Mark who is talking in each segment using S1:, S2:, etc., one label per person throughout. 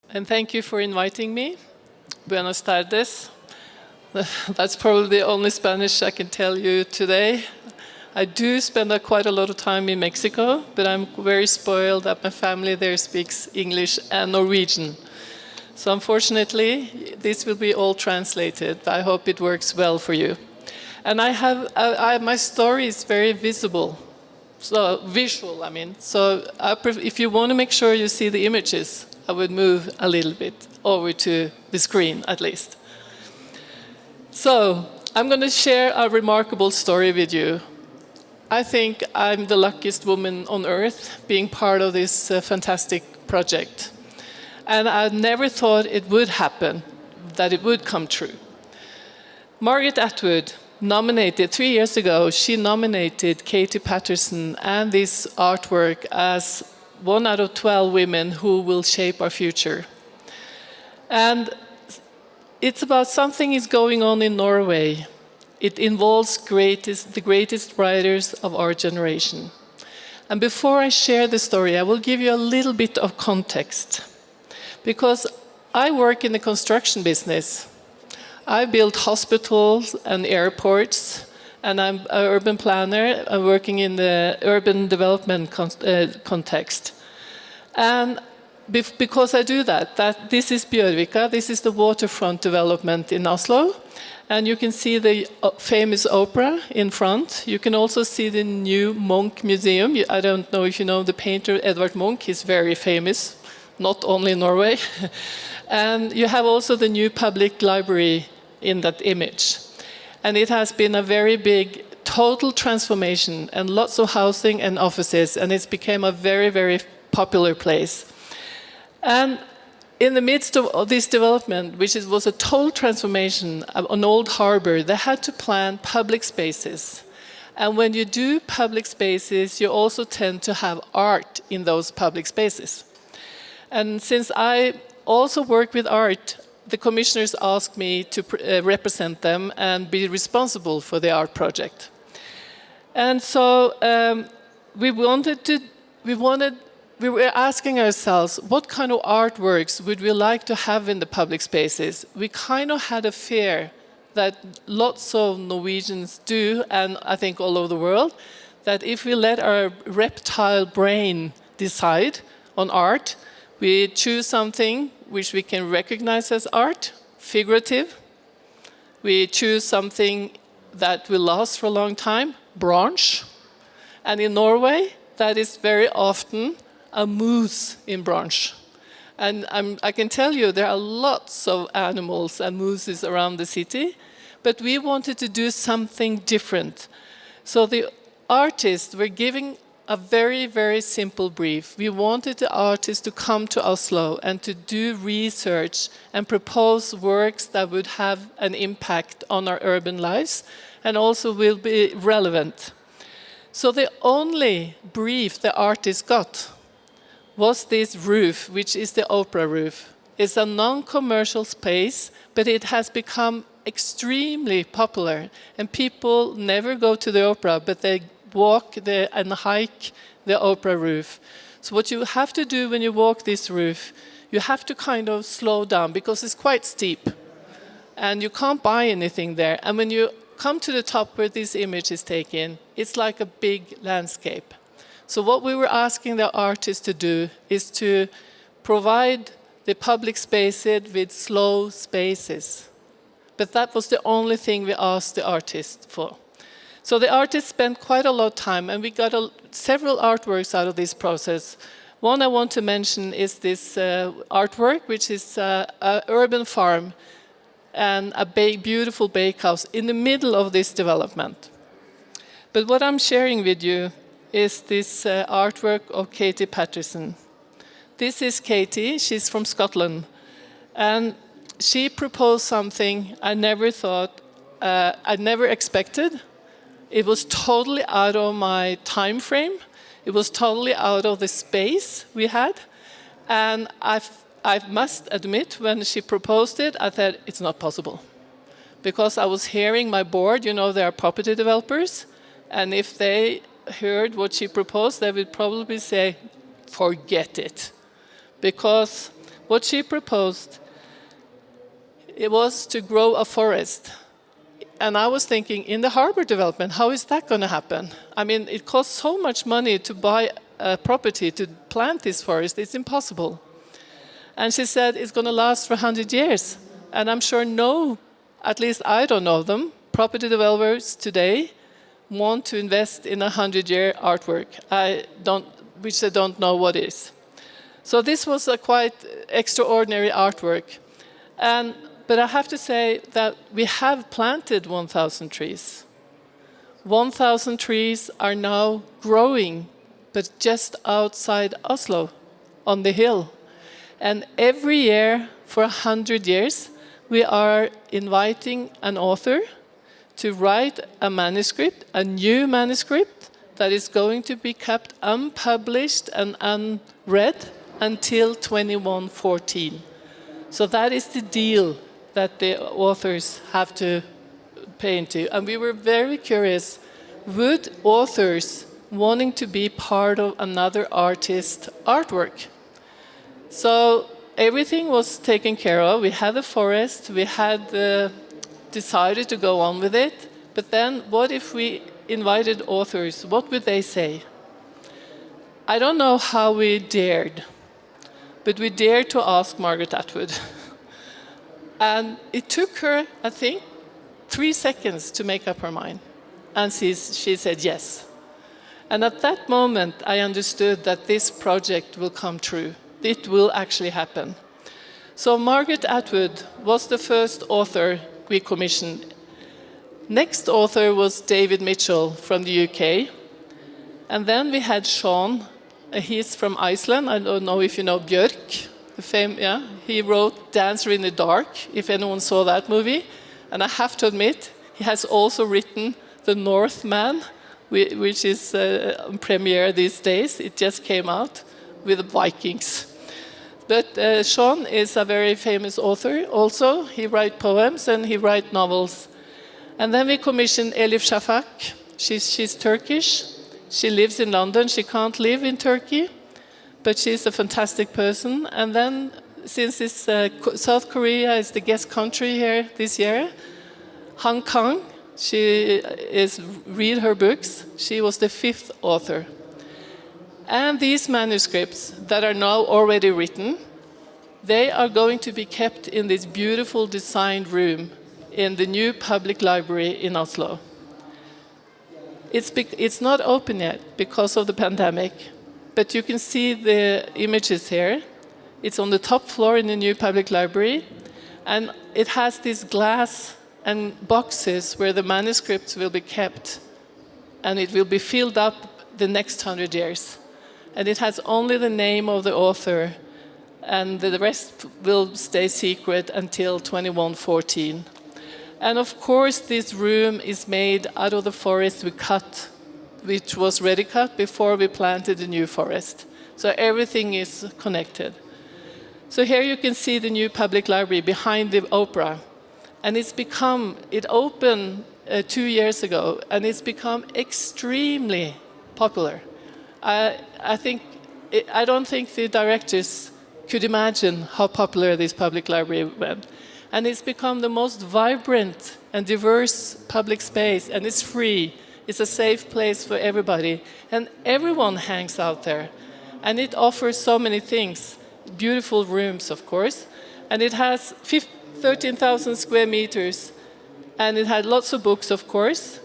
S1: And thank you for inviting me. Buenos tardes. That's probably the only Spanish I can tell you today. I do spend quite a lot of time in Mexico, but I'm very spoiled that my family there speaks English and Norwegian. So unfortunately, this will be all translated. I hope it works well for you. And my story is very visible. So visual, I mean. So if you want to make sure you see the images, I would move a little bit over to the screen, at least. So I'm going to share a remarkable story with you. I think I'm the luckiest woman on earth being part of this fantastic project. And I never thought it would happen, that it would come true. Margaret Atwood nominated, 3 years ago, she nominated Katie Paterson and this artwork as 1 out of 12 women who will shape our future. And it's about something is going on in Norway. It involves the greatest writers of our generation. And before I share the story, I will give you a little bit of context. Because I work in the construction business. I build hospitals and airports, and I'm an urban planner. I'm working in the urban development context. And because I do that, this is Biblioteca, this is the waterfront development in Oslo. And you can see the famous opera in front. You can also see the new Munch Museum. I don't know if you know the painter Edvard Munch, he's very famous, not only in Norway. And you have also the new public library in that image. And it has been a very big total transformation and lots of housing and offices, and it's become a very, very popular place. And in the midst of this development, which was a total transformation of an old harbor, they had to plan public spaces. And when you do public spaces, you also tend to have art in those public spaces. And since I also work with art, the commissioners asked me to represent them and be responsible for the art project. And so we were asking ourselves, what kind of artworks would we like to have in the public spaces? We kind of had a fear that lots of Norwegians do, and I think all over the world, that if we let our reptile brain decide on art, we choose something which we can recognize as art, figurative. We choose something that will last for a long time, bronze. And in Norway, that is very often a moose in bronze. And I can tell you there are lots of animals and mooses around the city, but we wanted to do something different. So the artists were giving a very, very simple brief. We wanted the artists to come to Oslo and to do research and propose works that would have an impact on our urban lives and also will be relevant. So the only brief the artists got was this roof, which is the opera roof. It's a non-commercial space, but it has become extremely popular. And people never go to the opera, but they walk and hike the opera roof. So what you have to do when you walk this roof, you have to kind of slow down because it's quite steep. And you can't buy anything there. And when you come to the top where this image is taken, it's like a big landscape. So what we were asking the artists to do is to provide the public spaces with slow spaces. But that was the only thing we asked the artists for. So the artists spent quite a lot of time, and we got several artworks out of this process. One I want to mention is this artwork, which is an urban farm and a beautiful bakehouse in the middle of this development. But what I'm sharing with you is this artwork of Katie Paterson. This is Katie, she's from Scotland. And she proposed something I never thought, I never expected. It was totally out of my time frame. It was totally out of the space we had. And I must admit, when she proposed it, I thought, it's not possible. Because I was hearing my board, you know, they are property developers. And if they heard what she proposed, they would probably say, forget it. Because What she proposed, it was to grow a forest. And I was thinking, in the harbor development, how is that going to happen? I mean, it costs so much money to buy a property to plant this forest, it's impossible. And she said it's going to last for 100 years. And I'm sure at least I don't know them, property developers today want to invest in a 100-year artwork, which I don't know what is. So this was a quite extraordinary artwork. But I have to say that we have planted 1,000 trees. 1,000 trees are now growing, but just outside Oslo, on the hill. And every year, for 100 years, we are inviting an author to write a manuscript, a new manuscript, that is going to be kept unpublished and unread until 2114. So that is the deal that the authors have to pay into. And we were very curious, would authors wanting to be part of another artist's artwork? So everything was taken care of. We had the forest, we had decided to go on with it, but then what if we invited authors? What would they say? I don't know how we dared, but we dared to ask Margaret Atwood. And it took her, I think, 3 seconds to make up her mind. And she said yes. And at that moment, I understood that this project will come true. It will actually happen. So Margaret Atwood was the first author we commissioned. Next author was David Mitchell from the UK. And then we had Sean. He's from Iceland. I don't know if you know Björk. He wrote Dancer in the Dark, if anyone saw that movie. And I have to admit, he has also written The Northman, which is on premiere these days. It just came out with the Vikings. But Sean is a very famous author also. He writes poems and he writes novels. And then we commissioned Elif Shafak. She's Turkish. She lives in London. She can't live in Turkey, but she's a fantastic person. And then, since South Korea is the guest country here this year, Han Kang, read her books. She was the 5th author. And these manuscripts that are now already written, they are going to be kept in this beautiful designed room in the new public library in Oslo. It's not open yet because of the pandemic, but you can see the images here. It's on the top floor in the new public library, and it has this glass and boxes where the manuscripts will be kept, and it will be filled up the next 100 years. And it has only the name of the author, and the rest will stay secret until 2114. And of course, this room is made out of the forest we cut, which was ready cut before we planted the new forest. So everything is connected. So here you can see the new public library behind the opera. And it opened 2 years ago, and it's become extremely popular. I don't think the directors could imagine how popular this public library went. And it's become the most vibrant and diverse public space, and it's free. It's a safe place for everybody, and everyone hangs out there. And it offers so many things. Beautiful rooms, of course, and it has 13,000 square meters, and it had lots of books, of course,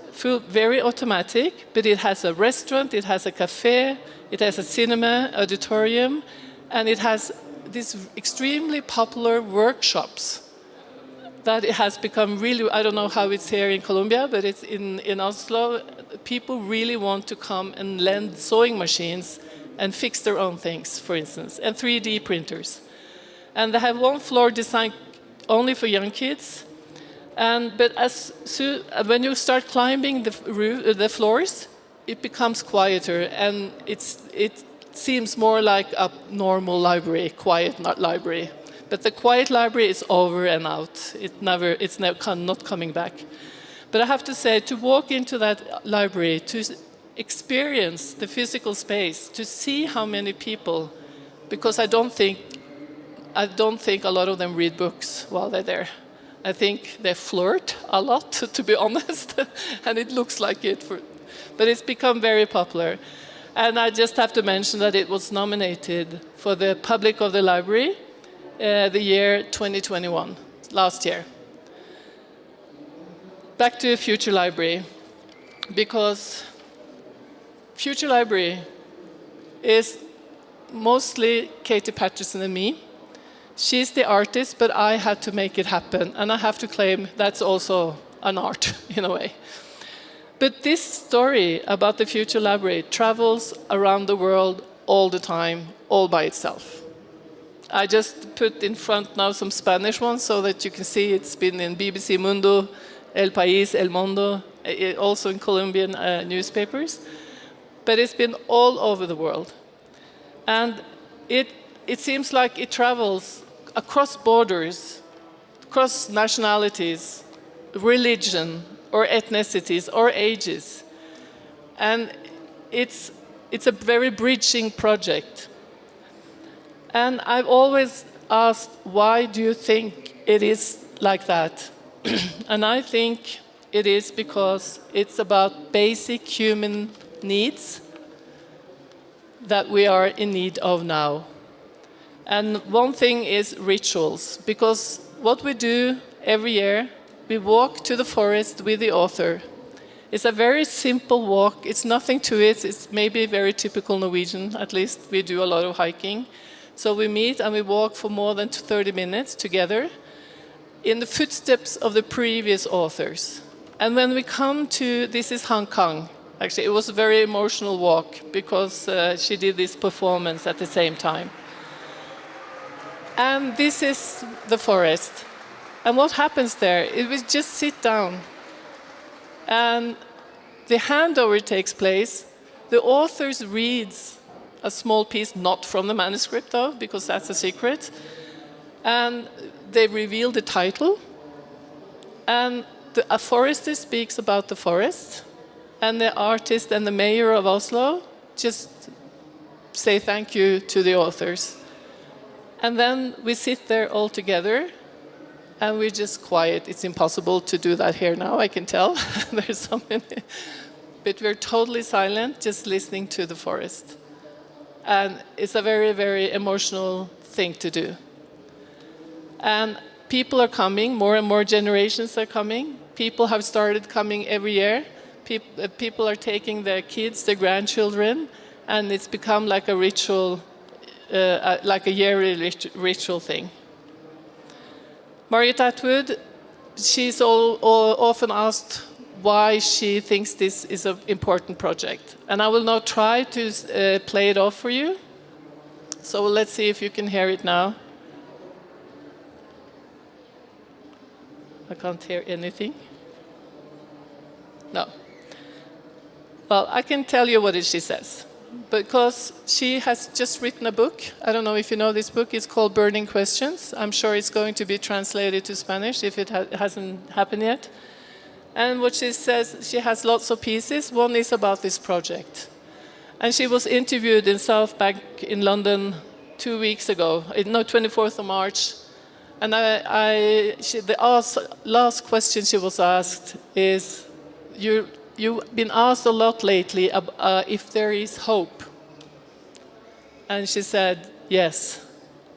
S1: very automatic, but it has a restaurant, it has a cafe, it has a cinema, auditorium, and it has these extremely popular workshops that it has become really, I don't know how it's here in Colombia, but it's in Oslo. People really want to come and lend sewing machines and fix their own things, for instance, and 3D printers. And they have one floor designed only for young kids. But when you start climbing the floors, it becomes quieter, and it seems more like a normal library, quiet library. But the quiet library is over and out. It's not coming back. But I have to say, to walk into that library, to experience the physical space, to see how many people, because I don't think I don't think a lot of them read books while they're there. I think they flirt a lot, to be honest, and it looks like it. But it's become very popular. And I just have to mention that it was nominated for the Public of the Library the year 2021, last year. Back to Future Library, because Future Library is mostly Katie Paterson and me. She's the artist, but I had to make it happen, and I have to claim that's also an art, in a way. But this story about the Future Library travels around the world all the time, all by itself. I just put in front now some Spanish ones so that you can see it's been in BBC Mundo, El País, El Mundo, also in Colombian newspapers. But it's been all over the world. And it seems like it travels across borders, across nationalities, religion, or ethnicities, or ages. And it's a very bridging project. And I've always asked, why do you think it is like that? And I think it is because it's about basic human needs that we are in need of now. And one thing is rituals, because what we do every year, we walk to the forest with the author. It's a very simple walk. It's nothing to it. It's maybe very typical Norwegian, at least. We do a lot of hiking. So we meet and we walk for more than 30 minutes together in the footsteps of the previous authors. And when we come to, this is Hong Kong. Actually, it was a very emotional walk because she did this performance at the same time. And this is the forest. And what happens there? It was just sit down. And the handover takes place. The author reads a small piece, not from the manuscript though, because that's a secret. And they reveal the title. And a forester speaks about the forest. And the artist and the mayor of Oslo just say thank you to the authors. And then we sit there all together. And we're just quiet. It's impossible to do that here now, I can tell. There's so many. But we're totally silent, just listening to the forest. And it's a very, very emotional thing to do. And people are coming, more and more generations are coming. People have started coming every year. People are taking their kids, their grandchildren, and it's become like a ritual, like a yearly ritual thing. Margaret Atwood, she's often asked why she thinks this is an important project. And I will now try to play it off for you. So let's see if you can hear it now. I can't hear anything. No. Well, I can tell you what she says. Because she has just written a book. I don't know if you know this book. It's called Burning Questions. I'm sure it's going to be translated to Spanish if it hasn't happened yet. And what she says, she has lots of pieces. One is about this project. And she was interviewed in South Bank in London 2 weeks ago, no, 24th of March. And the last question she was asked is, you've been asked a lot lately if there is hope. And she said, yes.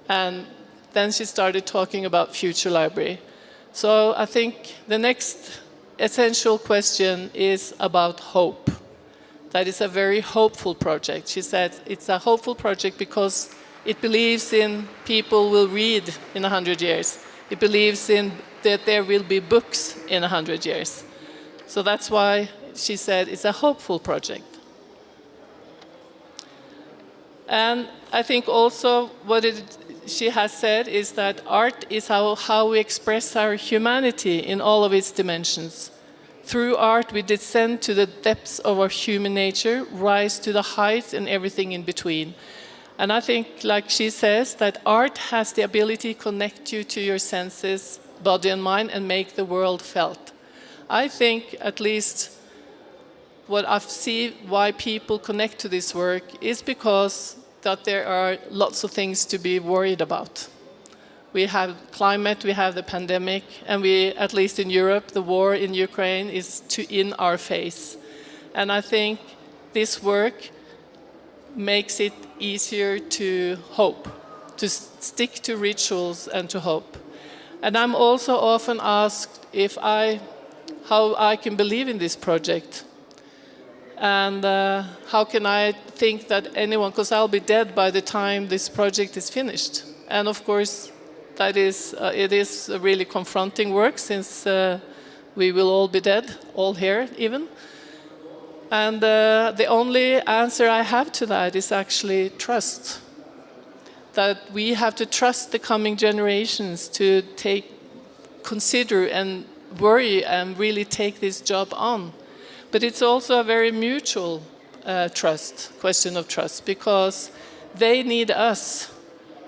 S1: And then she started talking about Future Library. So I think the next essential question is about hope. That is a very hopeful project. She said it's a hopeful project because it believes in people will read in 100 years. It believes in that there will be books in 100 years. So that's why she said it's a hopeful project. And I think also what she has said is that art is how we express our humanity in all of its dimensions. Through art, we descend to the depths of our human nature, rise to the heights and everything in between. And I think, like she says, that art has the ability to connect you to your senses, body and mind, and make the world felt. I think, at least, what I see why people connect to this work is because that there are lots of things to be worried about. We have climate, we have the pandemic, and we, at least in Europe, the war in Ukraine is in our face. And I think this work makes it easier to hope, to stick to rituals and to hope. And I'm also often asked how I can believe in this project. And how can I think that anyone, because I'll be dead by the time this project is finished. And of course, it is a really confronting work, since we will all be dead, all here even. And the only answer I have to that is actually trust. That we have to trust the coming generations to consider and worry and really take this job on. But it's also a very mutual question of trust, because they need us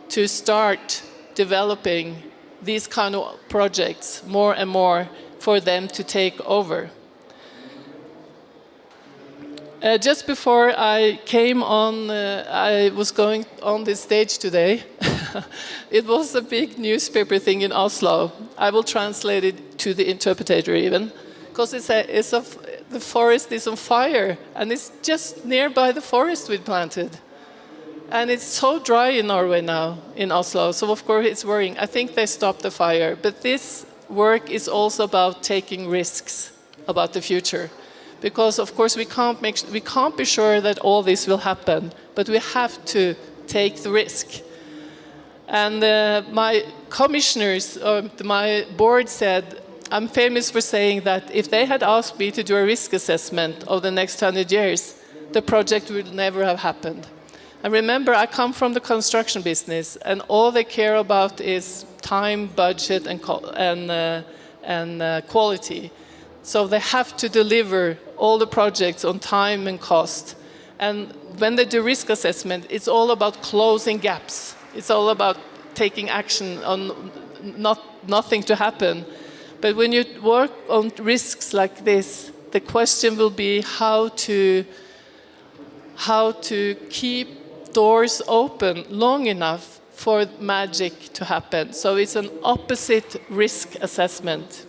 S1: to start developing these kind of projects more and more for them to take over. Just before I came on, I was going on this stage today. It was a big newspaper thing in Oslo. I will translate it to the interpreter even, because the forest is on fire, and it's just nearby the forest we planted. And it's so dry in Norway now, in Oslo, so of course it's worrying. I think they stopped the fire, but this work is also about taking risks about the future. Because of course we can't be sure that all this will happen, but we have to take the risk. And my commissioners, my board said, I'm famous for saying that if they had asked me to do a risk assessment of the next 100 years, the project would never have happened. And remember, I come from the construction business, and all they care about is time, budget, and quality. So they have to deliver all the projects on time and cost. And when they do risk assessment, it's all about closing gaps. It's all about taking action on nothing to happen. But when you work on risks like this, the question will be how to keep doors open long enough for magic to happen. So it's an opposite risk assessment.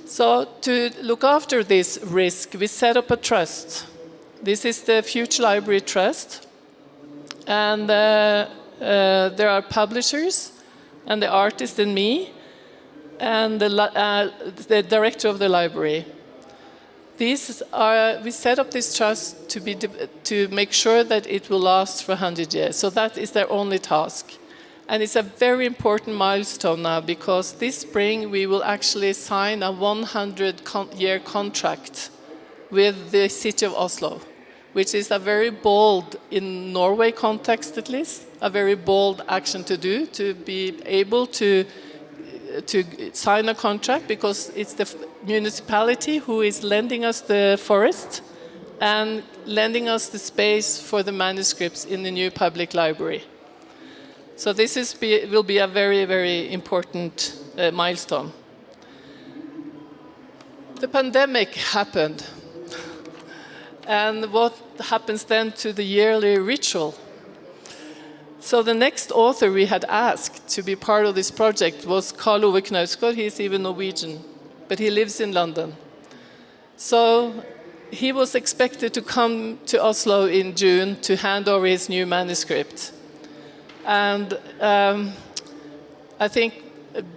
S1: So to look after this risk, we set up a trust. This is the Future Library Trust. And there are publishers, and the artist and me, and the director of the library. We set up this trust to make sure that it will last for 100 years. So that is their only task. And it's a very important milestone now, because this spring we will actually sign a 100-year contract with the city of Oslo, which is a very bold, in Norway context at least, a very bold action to do, to be able to sign a contract, because it's the municipality who is lending us the forest and lending us the space for the manuscripts in the new public library. So this will be a very, very important milestone. The pandemic happened. And what happens then to the yearly ritual? So the next author we had asked to be part of this project was Karl Ove Knausgård. He's even Norwegian, but he lives in London. So he was expected to come to Oslo in June to hand over his new manuscript. And I think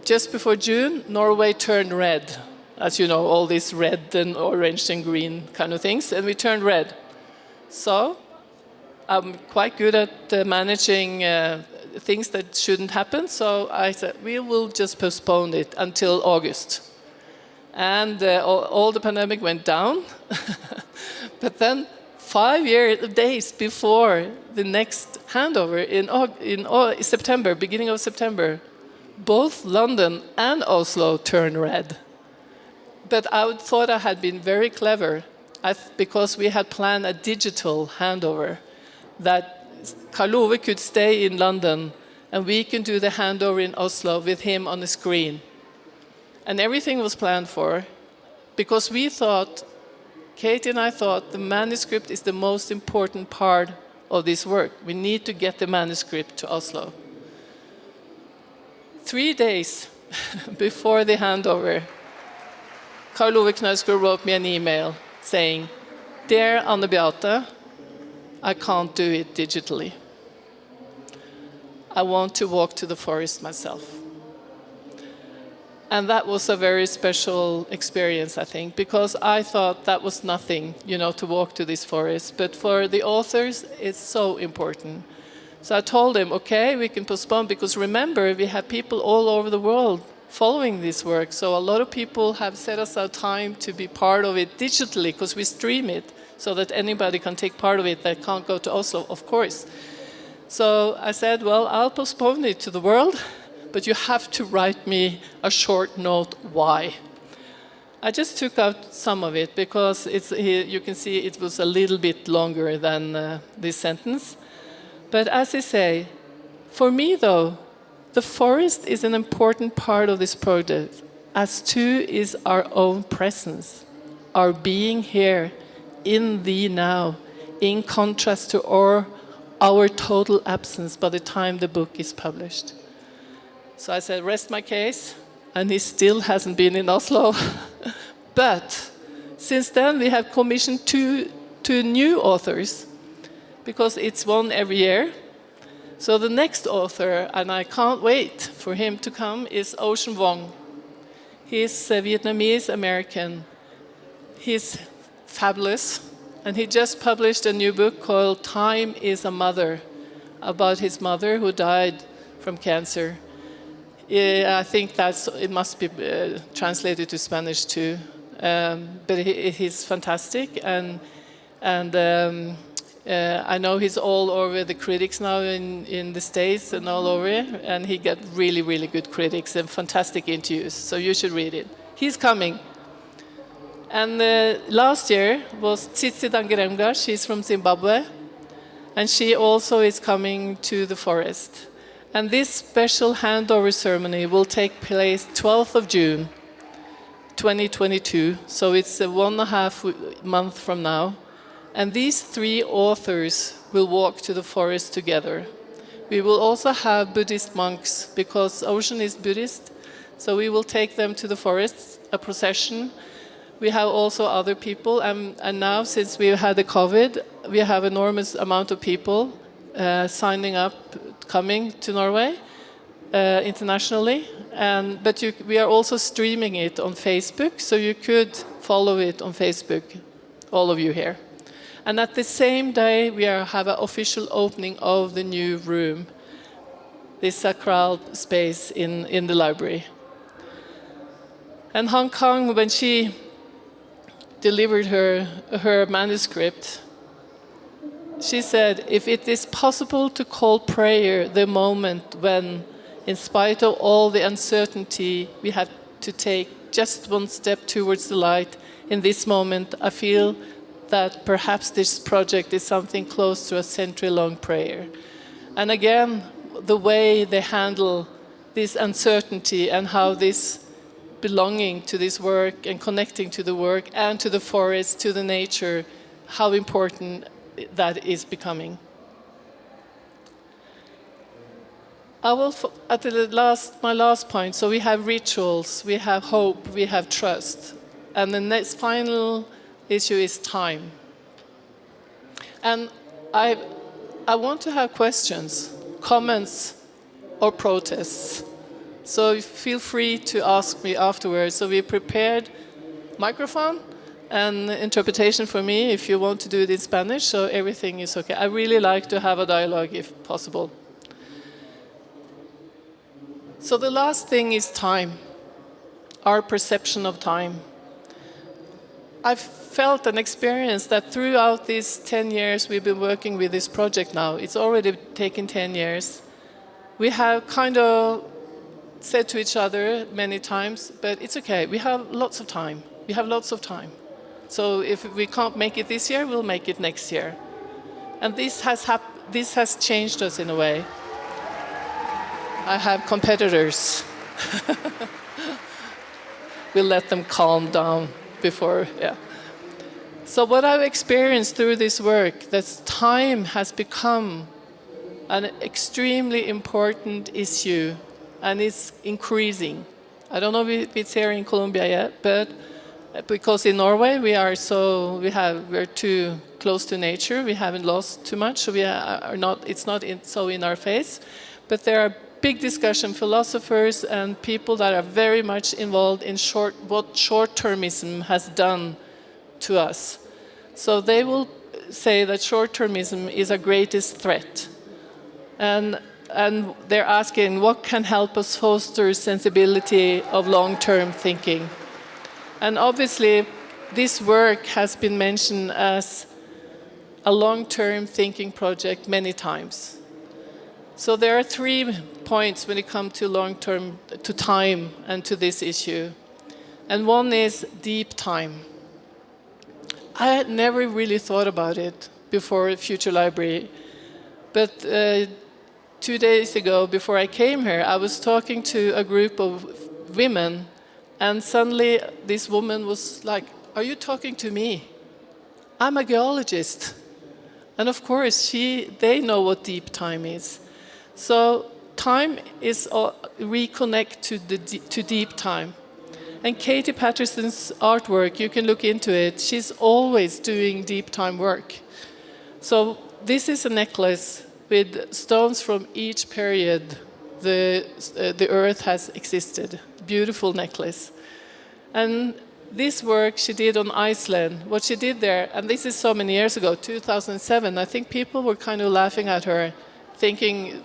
S1: just before June, Norway turned red. As you know, all these red and orange and green kind of things, and we turned red. So I'm quite good at managing things that shouldn't happen, so I said, we will just postpone it until August. And all the pandemic went down. But then 5 days before the next handover in September, beginning of September, both London and Oslo turned red. But I thought I had been very clever, because we had planned a digital handover, that Karl Ove could stay in London and we can do the handover in Oslo with him on the screen. And everything was planned for, because we thought, Katie and I thought, the manuscript is the most important part of this work. We need to get the manuscript to Oslo. 3 days before the handover, Karl Ove Knausgård wrote me an email saying, "Dear Anne Beate, I can't do it digitally. I want to walk to the forest myself." And that was a very special experience, I think, because I thought that was nothing, to walk to this forest. But for the authors, it's so important. So I told him, okay, we can postpone, because remember, we have people all over the world following this work. So a lot of people have set aside time to be part of it digitally, because we stream it so that anybody can take part of it that can't go to Oslo, of course. So I said, well, I'll postpone it to the world, but you have to write me a short note why. I just took out some of it because you can see it was a little bit longer than this sentence. But as I say, for me though, the forest is an important part of this project, as too is our own presence, our being here in the now, in contrast to our total absence by the time the book is published. So I said, rest my case, and he still hasn't been in Oslo. But since then, we have commissioned two new authors, because it's one every year. So the next author, and I can't wait for him to come, is Ocean Vuong. He's Vietnamese-American. He's fabulous, and he just published a new book called Time is a Mother, about his mother who died from cancer. I think it must be translated to Spanish too, but he's fantastic, and I know he's all over the critics now in the States and all over, and he got really, really good critics and fantastic interviews, so you should read it. He's coming. And last year was Tsitsi Dangaremga. She's from Zimbabwe, and she also is coming to the forest. And this special handover ceremony will take place 12th of June, 2022. So it's 1.5 months from now. And these 3 authors will walk to the forest together. We will also have Buddhist monks, because Ocean is Buddhist. So we will take them to the forest, a procession. We have also other people. And now, since we've had the COVID, we have enormous amount of people signing up, coming to Norway internationally, but we are also streaming it on Facebook, so you could follow it on Facebook, all of you here. And at the same day, we have an official opening of the new room, this sacral space in the library. And Hong Kong, when she delivered her manuscript, she said, if it is possible to call prayer the moment when, in spite of all the uncertainty, we have to take just one step towards the light, in this moment, I feel that perhaps this project is something close to a century-long prayer. And again, the way they handle this uncertainty and how this belonging to this work and connecting to the work and to the forest, to the nature, how important that is becoming. I will, at my last point, so we have rituals, we have hope, we have trust. And the next final issue is time. And I want to have questions, comments, or protests. So feel free to ask me afterwards. So we prepared microphone and interpretation for me if you want to do it in Spanish, so everything is okay. I really like to have a dialogue if possible. So the last thing is time, our perception of time. I've felt and experienced that throughout these 10 years we've been working with this project now, it's already taken 10 years, we have kind of said to each other many times, but it's okay, we have lots of time. We have lots of time. So if we can't make it this year, we'll make it next year. And this has changed us in a way. I have competitors. We'll let them calm down before, yeah. So what I've experienced through this work, that time has become an extremely important issue and it's increasing. I don't know if it's here in Colombia yet, but because in Norway we're too close to nature, we haven't lost too much, so it's not so in our face. But there are big discussion philosophers and people that are very much involved in what short-termism has done to us. So they will say that short-termism is our greatest threat. And they're asking what can help us foster sensibility of long-term thinking. And obviously, this work has been mentioned as a long-term thinking project many times. So there are 3 points when it comes to long-term, to time and to this issue. And one is deep time. I had never really thought about it before Future Library. But 2 days ago, before I came here, I was talking to a group of women, and suddenly this woman was like, "Are you talking to me? I'm a geologist." And of course, they know what deep time is. So time is reconnect to deep time. And Katie Paterson's artwork, you can look into it. She's always doing deep time work. So this is a necklace with stones from each period the earth has existed. Beautiful necklace. And this work she did on Iceland, what she did there, and this is so many years ago, 2007, I think people were kind of laughing at her, thinking,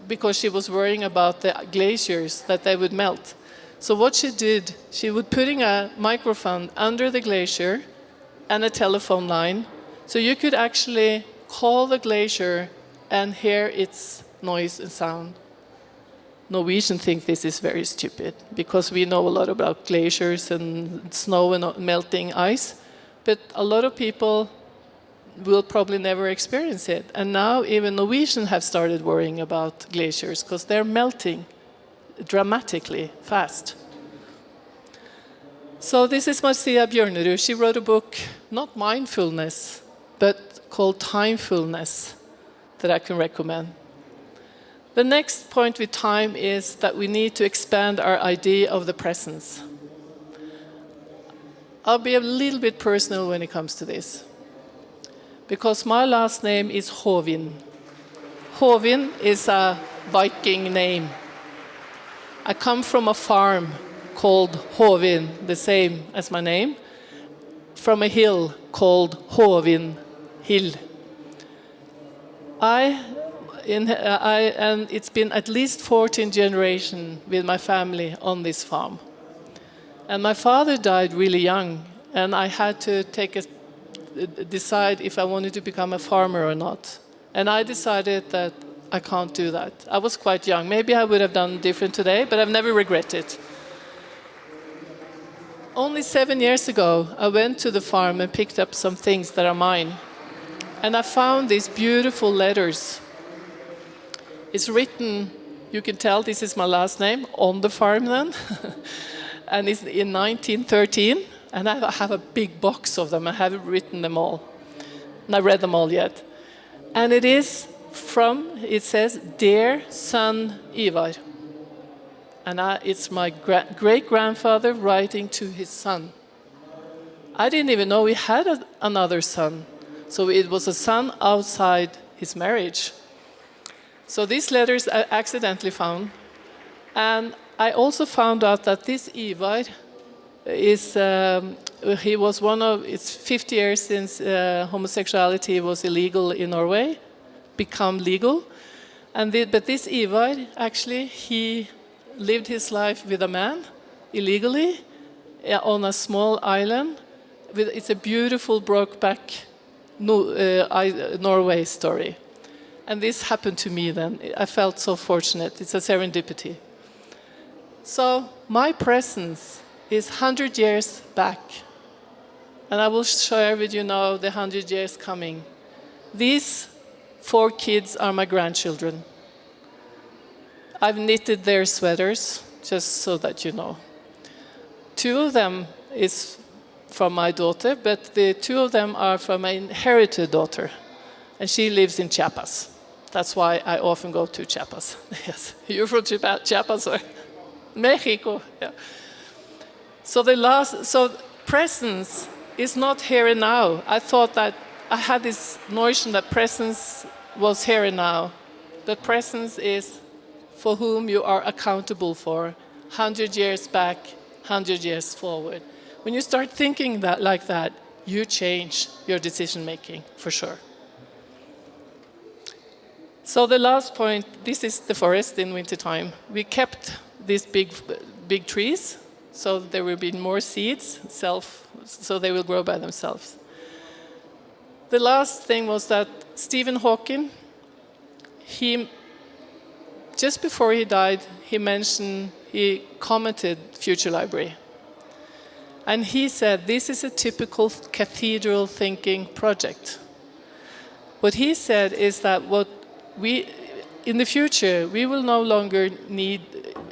S1: because she was worrying about the glaciers, that they would melt. So what she did, she would putting a microphone under the glacier and a telephone line, so you could actually call the glacier and hear its noise and sound. Norwegians think this is very stupid, because we know a lot about glaciers and snow and melting ice, but a lot of people will probably never experience it. And now even Norwegians have started worrying about glaciers, because they're melting dramatically fast. So this is Marcia Bjørnerud. She wrote a book, not mindfulness, but called Timefulness, that I can recommend. The next point with time is that we need to expand our idea of the presence. I'll be a little bit personal when it comes to this, because my last name is Hovid. Hovid is a Viking name. I come from a farm called Hovid, the same as my name, from a hill called Hovid Hill. And it's been at least 14 generations with my family on this farm. And my father died really young, and I had to decide if I wanted to become a farmer or not. And I decided that I can't do that. I was quite young. Maybe I would have done different today, but I've never regretted it. Only 7 years ago, I went to the farm and picked up some things that are mine. And I found these beautiful letters. It's written, you can tell this is my last name, on the farm then. And it's in 1913. And I have a big box of them. I haven't written them all. Not read them all yet. And it says, "Dear son Ivar." And it's my great-grandfather writing to his son. I didn't even know he had another son. So it was a son outside his marriage. So these letters I accidentally found. And I also found out that this Ivar he was it's 50 years since homosexuality was illegal in Norway, become legal. But this Ivar, actually, he lived his life with a man, illegally, on a small island. It's a beautiful Brokeback Norway story. And this happened to me then. I felt so fortunate. It's a serendipity. So my presence is 100 years back. And I will share with you now the 100 years coming. These 4 kids are my grandchildren. I've knitted their sweaters, just so that you know. 2 of them is from my daughter, but the 2 of them are from my inherited daughter. And she lives in Chiapas. That's why I often go to Chiapas. Yes, you're from Chiapas or Mexico. Yeah. So presence is not here and now. I thought that I had this notion that presence was here and now. But presence is for whom you are accountable for 100 years back, 100 years forward. When you start thinking like that, you change your decision making for sure. So the last point, this is the forest in wintertime. We kept these big trees, so there will be more seeds, so they will grow by themselves. The last thing was that Stephen Hawking, just before he died, he commented Future Library. And he said, this is a typical cathedral thinking project. What he said is that in the future, we will no longer need,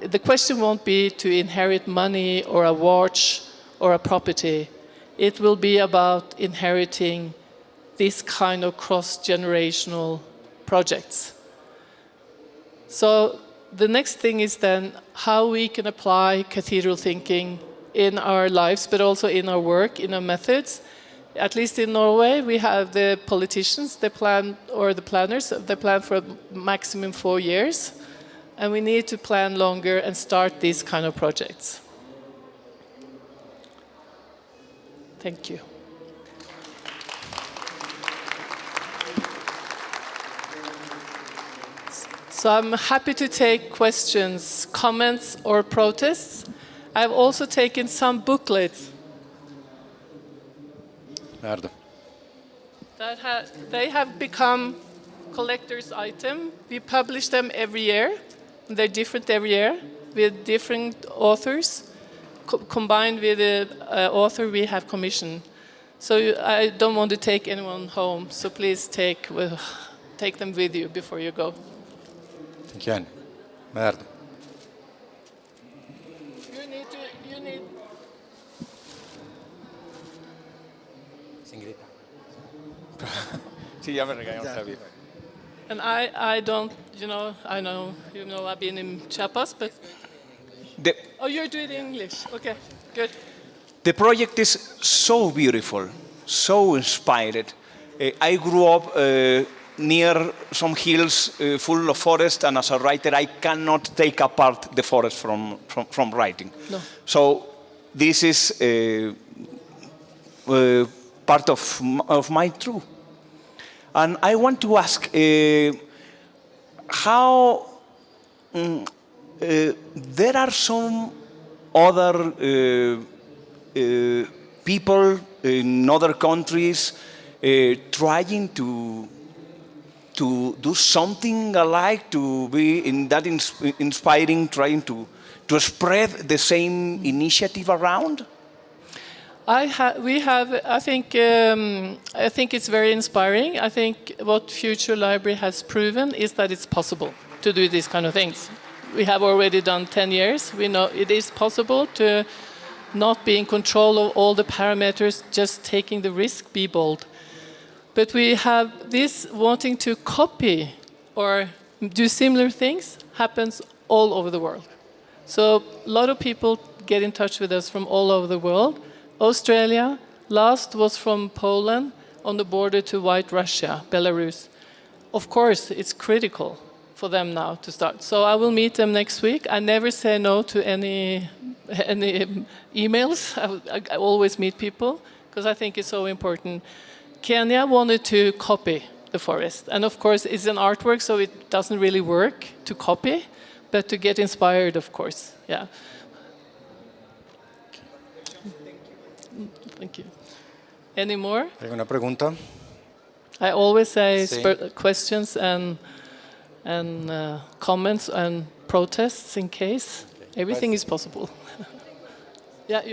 S1: the question won't be to inherit money or a watch or a property. It will be about inheriting this kind of cross-generational projects. So the next thing is then how we can apply cathedral thinking in our lives, but also in our work, in our methods. At least in Norway, we have the politicians, the planners, they plan for maximum 4 years. And we need to plan longer and start these kind of projects. Thank you. So I'm happy to take questions, comments, or protests. I've also taken some booklets. They have become collector's item. We publish them every year. They're different every year with different authors, combined with the author we have commissioned. So I don't want to take anyone home, so please take them with you before you go.
S2: Thank you, Anne. Merda.
S1: You need.
S2: Sí, ya me regañó Javier.
S1: And I don't, I know, I've been in Chiapas, but... Oh, you're doing English. Okay, good.
S3: The project is so beautiful, so inspired. I grew up near some hills full of forest, and as a writer, I cannot take apart the forest from writing.
S1: No.
S3: So this is part of my truth. And I want to ask how there are some other people in other countries trying to do something alike, to be in that inspiring, trying to spread the same initiative around?
S1: I think it's very inspiring. I think what Future Library has proven is that it's possible to do these kind of things. We have already done 10 years. We know it is possible to not be in control of all the parameters, just taking the risk, be bold. But we have this wanting to copy or do similar things happens all over the world. So a lot of people get in touch with us from all over the world. Australia, last was from Poland on the border to White Russia, Belarus. Of course, it's critical for them now to start. So I will meet them next week. I never say no to any emails. I always meet people because I think it's so important. Kenya wanted to copy the forest. And of course, it's an artwork, so it doesn't really work to copy, but to get inspired, of course. Yeah. Thank you. Any more?
S2: ¿Alguna pregunta?
S1: I always say
S2: Sí.
S1: questions and comments and protests in case. Everything is possible. Yeah,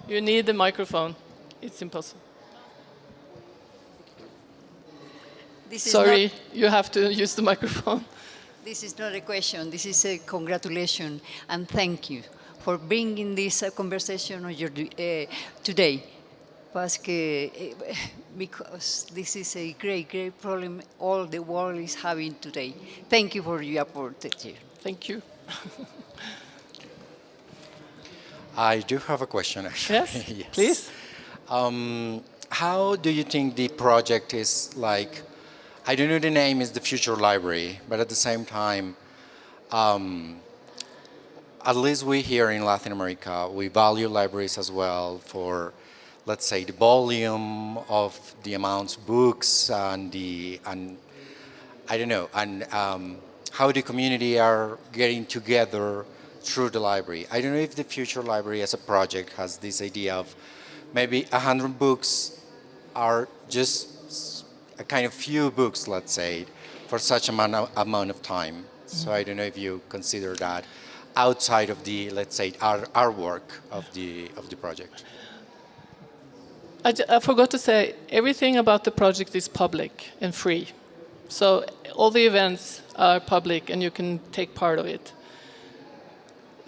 S1: you need the microphone. It's impossible. Sorry, you have to use the microphone.
S4: This is not a question, this is a congratulation and thank you for bringing this conversation on today. because this is a great, great problem all the world is having today. Thank you for your aportation.
S1: Thank you.
S2: I do have a question, actually.
S1: Yes, please.
S2: How do you think the project is like? I don't know the name is the Future Library, but at the same time, at least we here in Latin America, we value libraries as well for, let's say, the volume of the amounts of books and I don't know, and how the community are getting together through the library. I don't know if the Future Library as a project has this idea of maybe 100 books are just a kind of few books, let's say, for such amount of time. So I don't know if you consider that outside of the, let's say, our work of the project.
S1: I forgot to say, everything about the project is public and free. So all the events are public and you can take part of it.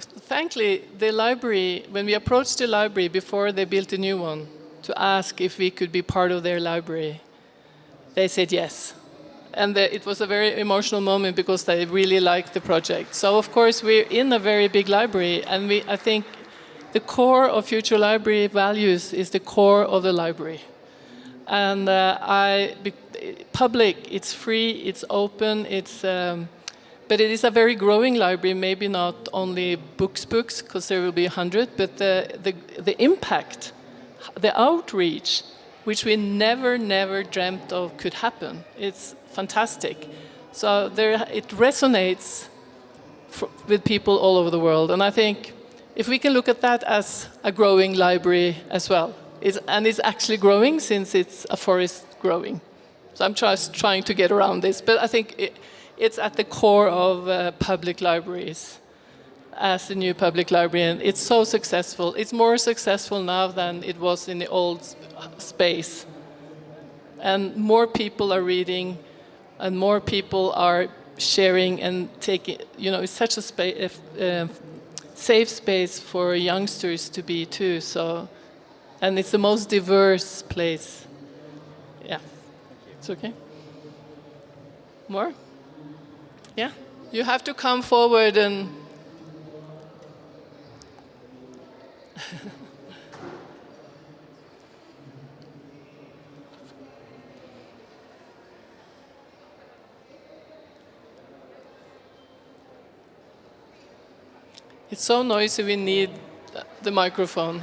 S1: Thankfully, the library, when we approached the library before they built a new one to ask if we could be part of their library, they said yes. And it was a very emotional moment because they really liked the project. So of course we're in a very big library, and I think the core of Future Library values is the core of the library. And public, it's free, it's open, but it is a very growing library, maybe not only books, because there will be 100, but the impact, the outreach, which we never dreamt of could happen. It's fantastic. So it resonates with people all over the world. And I think if we can look at that as a growing library as well, and it's actually growing since it's a forest growing. So I'm just trying to get around this, but I think it's at the core of public libraries as the new public library, and it's so successful. It's more successful now than it was in the old space. And more people are reading, and more people are sharing and taking, it's such a safe space for youngsters to be too. So, and it's the most diverse place. Yeah, it's okay. More? Yeah, you have to come forward and. It's so noisy, we need the microphone.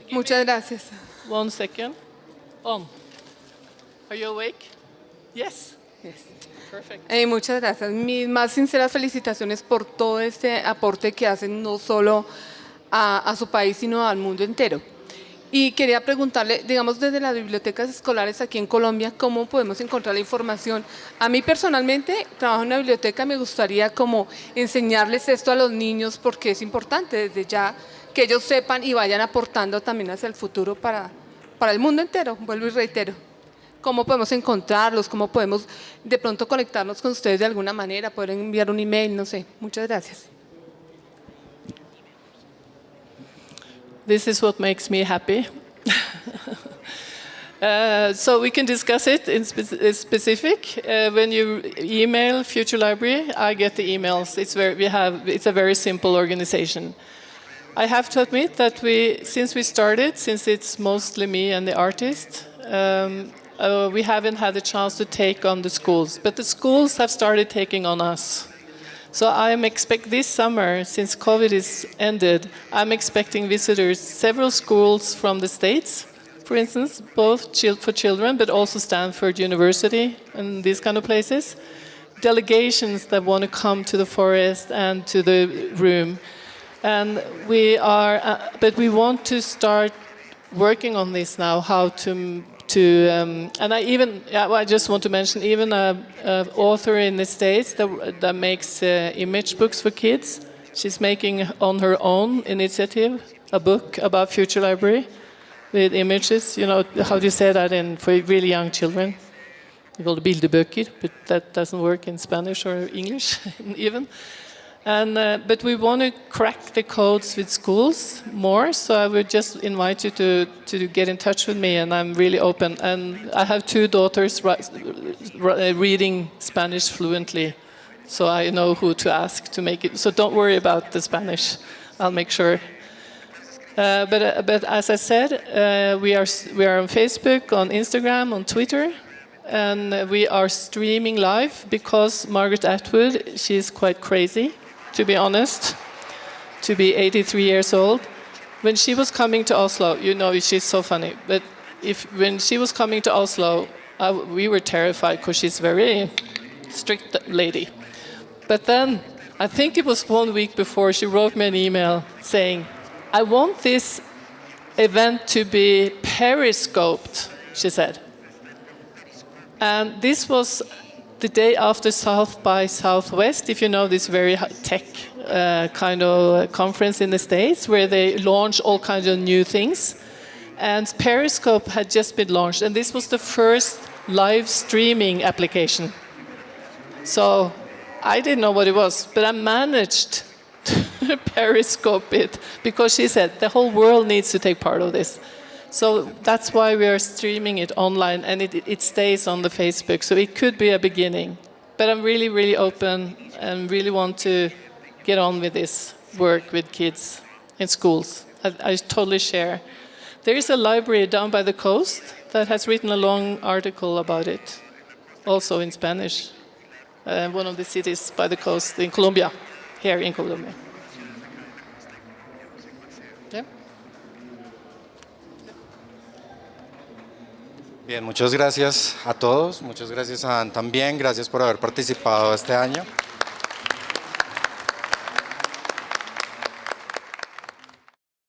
S5: Muchas gracias.
S1: 1 second. On. Are you awake? Yes.
S5: Yes.
S1: Perfect.
S5: Muchas gracias. Mis más sinceras felicitaciones por todo este aporte que hacen no solo a su país, sino al mundo entero. Y quería preguntarle, digamos, desde las bibliotecas escolares aquí en Colombia, ¿cómo podemos encontrar la información? A mí personalmente, trabajo en una biblioteca, me gustaría como enseñarles esto a los niños porque es importante desde ya que ellos sepan y vayan aportando también hacia el futuro para el mundo entero, vuelvo y reitero. ¿Cómo podemos encontrarlos? ¿Cómo podemos de pronto conectarnos con ustedes de alguna manera? ¿Poder enviar un email? No sé. Muchas gracias.
S1: This is what makes me happy. So we can discuss it in specific. When you email Future Library, I get the emails. It's a very simple organization. I have to admit that since it's mostly me and the artist, we haven't had the chance to take on the schools, but the schools have started taking on us. So I'm expect this summer, since COVID is ended, I'm expecting visitors, several schools from the States, for instance, both for children, but also Stanford University and these kind of places. Delegations that want to come to the forest and to the room. And but we want to start working on this now, how to and I just want to mention even an author in the States that makes image books for kids. She's making on her own initiative a book about Future Library. with images. You know, how do you say that for really young children? We call it biblioteca, but that doesn't work in Spanish or English even. And, but we want to crack the codes with schools more, so I would just invite you to get in touch with me, and I'm really open. And I have 2 daughters reading Spanish fluently, so I know who to ask to make it. So don't worry about the Spanish, I'll make sure. But as I said, we are on Facebook, on Instagram, on Twitter, and we are streaming live because Margaret Atwood, she's quite crazy, to be honest, to be 83 years old. When she was coming to Oslo, you know, she's so funny, but when she was coming to Oslo, we were terrified because she's a very strict lady. But then, I think it was 1 week before, she wrote me an email saying, I want this event to be periscoped, she said. And this was the day after South by Southwest, if you know this very tech kind of conference in the States, where they launch all kinds of new things. And Periscope had just been launched, and this was the first live streaming application. So I didn't know what it was, but I managed to Periscope it, because she said the whole world needs to take part of this. So that's why we are streaming it online, and it stays on the Facebook. So it could be a beginning. But I'm really, really open and really want to get on with this work with kids in schools. I totally share. There is a library down by the coast that has written a long article about it, also in Spanish. One of the cities by the coast in Colombia, here in Colombia. Yeah.
S2: Bien, muchas gracias a todos, muchas gracias a Anne también, gracias por haber participado este año.